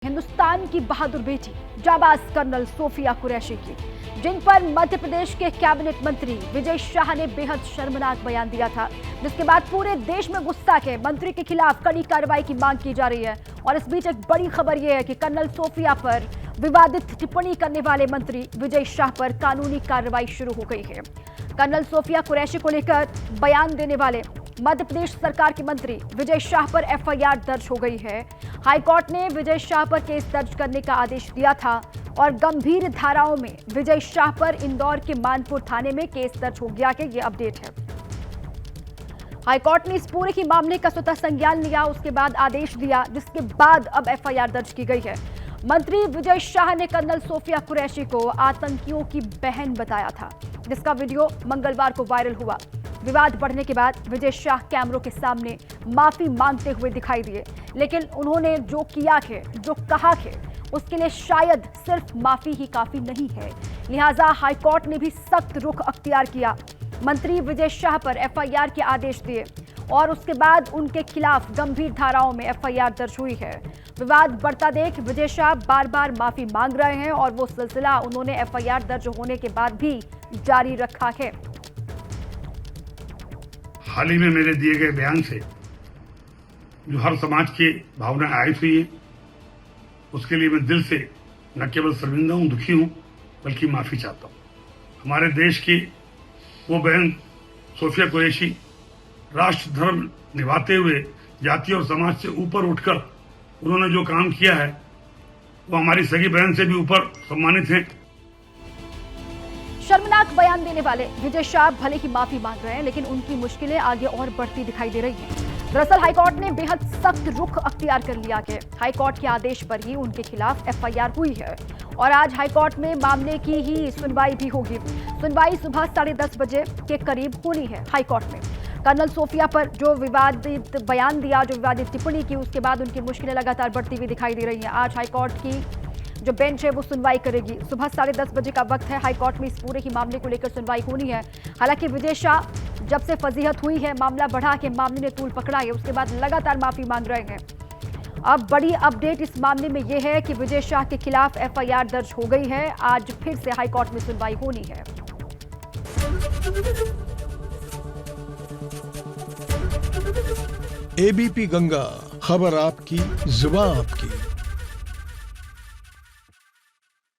हिंदुस्तान की बहादुर बेटी जाबाज colonel Sophia Qureshi की, जिन पर मध्य प्रदेश के कैबिनेट मंत्री विजय शाह ने बेहद शर्मनाक बयान दिया था, जिसके बाद पूरे देश में गुस्सा के मंत्री के खिलाफ कड़ी कार्रवाई की मांग की जा रही है। और इस बीच एक बड़ी खबर यह है कि कर्नल सोफिया पर विवादित टिप्पणी करने वाले मंत्री विजय शाह पर कानूनी कार्रवाई शुरू हो गई है। कर्नल सोफिया कुरैशी को लेकर बयान देने वाले मध्य प्रदेश सरकार के मंत्री विजय शाह पर एफआईआर दर्ज हो गई है। हाईकोर्ट ने विजय शाह पर केस दर्ज करने का आदेश दिया था और गंभीर धाराओं में विजय शाह पर इंदौर के मानपुर थाने में केस दर्ज हो गया है। ये अपडेट है। हाईकोर्ट ने इस पूरे ही मामले का स्वतः संज्ञान लिया, उसके बाद आदेश दिया, जिसके बाद अब एफआईआर दर्ज की गई है। मंत्री विजय शाह ने कर्नल सोफिया कुरैशी को आतंकियों की बहन बताया था, जिसका वीडियो मंगलवार को वायरल हुआ। विवाद बढ़ने के बाद विजय शाह कैमरों के सामने माफी मांगते हुए दिखाई दिए, लेकिन उन्होंने जो किया है, जो कहा है, उसके लिए शायद सिर्फ माफी ही काफी नहीं है। लिहाजा हाईकोर्ट ने भी सख्त रुख अख्तियार किया। मंत्री विजय शाह पर एफआईआर के आदेश दिए और उसके बाद उनके खिलाफ गंभीर धाराओं में एफआईआर दर्ज हुई है। विवाद बढ़ता देख विजय शाह बार बार माफी मांग रहे हैं और वो सिलसिला उन्होंने एफआईआर दर्ज होने के बाद भी जारी रखा है। हाल ही में मेरे दिए गए बयान से जो हर समाज की भावना आहत हुई है, उसके लिए मैं दिल से न केवल शर्मिंदा हूं, दुखी हूं, बल्कि माफी चाहता हूं। हमारे देश की वो बहन सोफिया कुरैशी राष्ट्र धर्म निभाते हुए जाति और समाज से ऊपर उठकर उन्होंने जो काम किया है, वो हमारी सगी बहन से भी ऊपर सम्मानित हैं। शर्मनाक बयान देने वाले विजय शाह भले ही माफी मांग रहे हैं, लेकिन उनकी मुश्किलें आगे और बढ़ती दिखाई दे रही हैं। दरअसल हाईकोर्ट ने बेहद सख्त रुख अख्तियार कर लिया है। हाईकोर्ट के आदेश पर ही उनके खिलाफ एफआईआर हुई है और आज हाईकोर्ट में मामले की ही सुनवाई भी होगी। सुनवाई सुबह 10:30 बजे के करीब होनी है हाईकोर्ट में। कर्नल सोफिया पर जो विवादित बयान दिया, जो विवादित टिप्पणी की, उसके बाद उनकी मुश्किलें लगातार बढ़ती हुई दिखाई दे रही हैं। आज हाईकोर्ट की जो बेंच है वो सुनवाई करेगी। सुबह 10:30 बजे का वक्त है। हाईकोर्ट में इस पूरे ही मामले को लेकर सुनवाई होनी है। हालांकि विजय शाह जब से फजीहत हुई है, मामला बढ़ा के मामले ने तूल पकड़ा है, उसके बाद लगातार माफी मांग रहे हैं। अब बड़ी अपडेट इस मामले में यह है कि विजय शाह के खिलाफ एफआईआर दर्ज हो गई है। आज फिर से हाईकोर्ट में सुनवाई होनी है। एबीपी गंगा, खबर आपकी, जुबान आपकी।